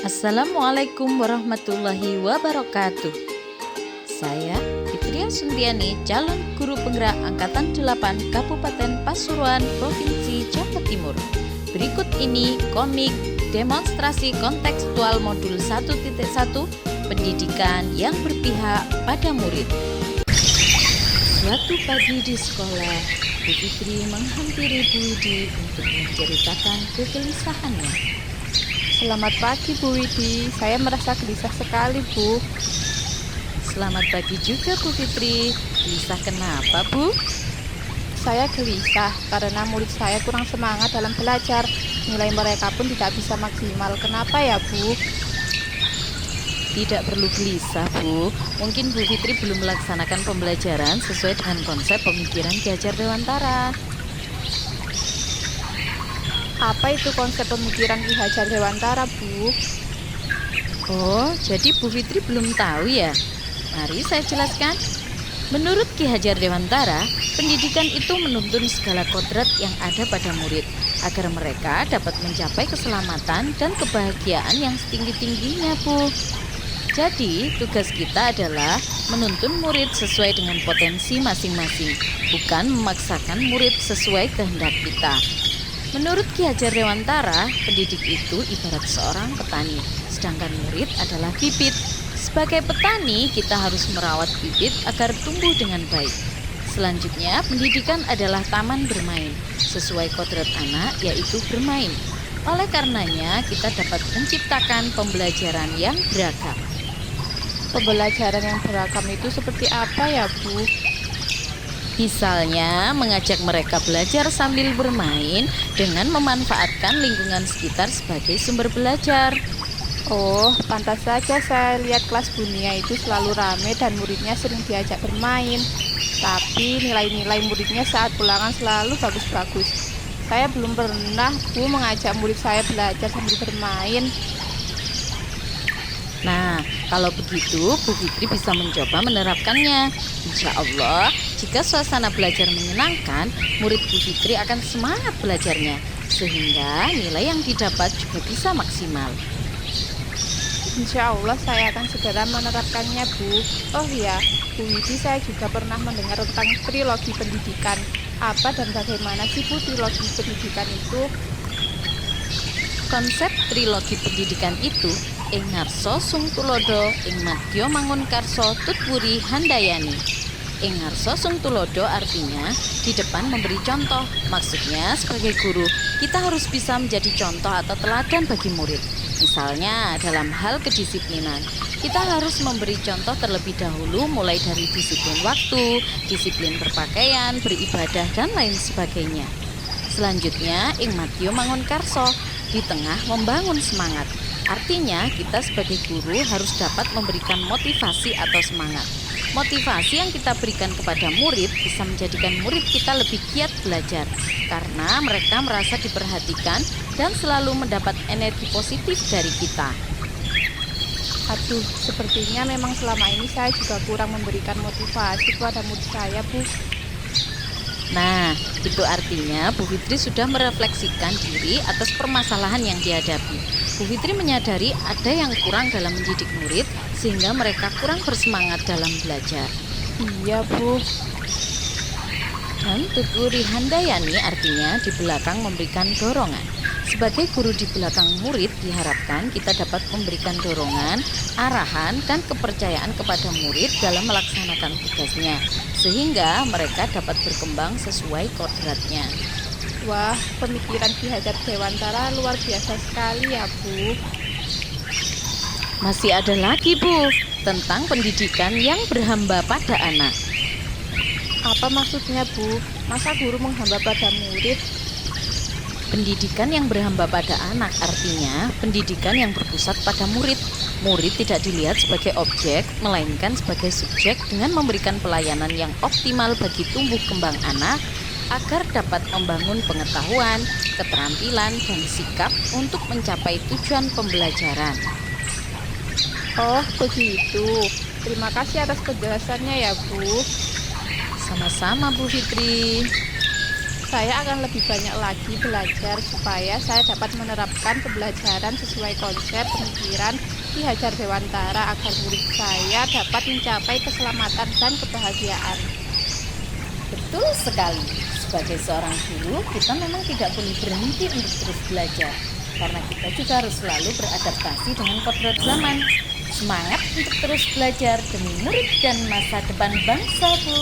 Assalamualaikum warahmatullahi wabarakatuh. Saya Fitria Suntiani, calon guru penggerak Angkatan 8 Kabupaten Pasuruan, Provinsi Jawa Timur. Berikut ini komik demonstrasi kontekstual modul 1.1 pendidikan yang berpihak pada murid. Suatu pagi di sekolah, Bu Fitri menghampiri Bu Widi untuk menceritakan kegelisahannya. Selamat pagi Bu Widi, saya merasa gelisah sekali Bu. Selamat pagi juga Bu Fitri. Gelisah kenapa Bu? Saya gelisah karena murid saya kurang semangat dalam belajar. Nilai mereka pun tidak bisa maksimal. Kenapa ya Bu? Tidak perlu gelisah Bu. Mungkin Bu Fitri belum melaksanakan pembelajaran sesuai dengan konsep pemikiran Ki Hajar Dewantara. Apa itu konsep pemikiran Ki Hajar Dewantara Bu? Oh, jadi Bu Fitri belum tahu ya? Mari saya jelaskan. Menurut Ki Hajar Dewantara, pendidikan itu menuntun segala kodrat yang ada pada murid agar mereka dapat mencapai keselamatan dan kebahagiaan yang setinggi-tingginya, Bu. Jadi, tugas kita adalah menuntun murid sesuai dengan potensi masing-masing, bukan memaksakan murid sesuai kehendak kita. Menurut Ki Hajar Dewantara, pendidik itu ibarat seorang petani, sedangkan murid adalah bibit. Sebagai petani, kita harus merawat bibit agar tumbuh dengan baik. Selanjutnya, pendidikan adalah taman bermain, sesuai kodrat anak yaitu bermain. Oleh karenanya, kita dapat menciptakan pembelajaran yang beragam. Pembelajaran yang beragam itu seperti apa ya Bu? Misalnya, mengajak mereka belajar sambil bermain dengan memanfaatkan lingkungan sekitar sebagai sumber belajar. Oh, pantas saja saya lihat kelas Bunia itu selalu ramai dan muridnya sering diajak bermain. Tapi nilai-nilai muridnya saat ulangan selalu bagus-bagus. Saya belum pernah Bu mengajak murid saya belajar sambil bermain. Nah, kalau begitu Bu Fitri bisa mencoba menerapkannya. Insya Allah, jika suasana belajar menyenangkan, murid Bu Fitri akan semangat belajarnya, sehingga nilai yang didapat juga bisa maksimal. Insya Allah saya akan segera menerapkannya Bu. Oh ya, Bu Widi, saya juga pernah mendengar tentang trilogi pendidikan. Apa dan bagaimana sih Bu trilogi pendidikan itu? Konsep trilogi pendidikan itu ing ngarsa sung tulodo ing madya mangun karso tutwuri handayani. Ing ngarsa sung tulodo artinya di depan memberi contoh. Maksudnya sebagai guru kita harus bisa menjadi contoh atau teladan bagi murid. Misalnya dalam hal kedisiplinan, kita harus memberi contoh terlebih dahulu mulai dari disiplin waktu, disiplin berpakaian, beribadah dan lain sebagainya. Selanjutnya ing madya mangun karso, di tengah membangun semangat. Artinya kita sebagai guru harus dapat memberikan motivasi atau semangat. Motivasi yang kita berikan kepada murid bisa menjadikan murid kita lebih giat belajar karena mereka merasa diperhatikan dan selalu mendapat energi positif dari kita. Aduh, sepertinya memang selama ini saya juga kurang memberikan motivasi kepada murid saya Bu. Nah, itu artinya Bu Fitri sudah merefleksikan diri atas permasalahan yang dihadapi. Bu Fitri menyadari ada yang kurang dalam mendidik murid sehingga mereka kurang bersemangat dalam belajar. Iya Bu. Dan tutwuri handayani artinya di belakang memberikan dorongan. Sebagai guru di belakang murid diharapkan kita dapat memberikan dorongan, arahan, dan kepercayaan kepada murid dalam melaksanakan tugasnya, sehingga mereka dapat berkembang sesuai kodratnya. Wah, pemikiran Ki Hajar Dewantara luar biasa sekali ya Bu. Masih ada lagi Bu, tentang pendidikan yang berhamba pada anak. Apa maksudnya Bu? Masa guru menghamba pada murid? Pendidikan yang berhamba pada anak artinya pendidikan yang berpusat pada murid. Murid tidak dilihat sebagai objek, melainkan sebagai subjek dengan memberikan pelayanan yang optimal bagi tumbuh kembang anak agar dapat membangun pengetahuan, keterampilan, dan sikap untuk mencapai tujuan pembelajaran. Oh, begitu. Terima kasih atas penjelasannya ya Bu. Sama-sama Bu Fitri. Saya akan lebih banyak lagi belajar supaya saya dapat menerapkan pembelajaran sesuai konsep pemikiran Ki Hajar Dewantara agar murid saya dapat mencapai keselamatan dan kebahagiaan. Betul sekali. Sebagai seorang guru, kita memang tidak boleh berhenti untuk terus belajar. Karena kita juga harus selalu beradaptasi dengan kodrat zaman. Semangat untuk terus belajar demi murid dan masa depan bangsa, Bu.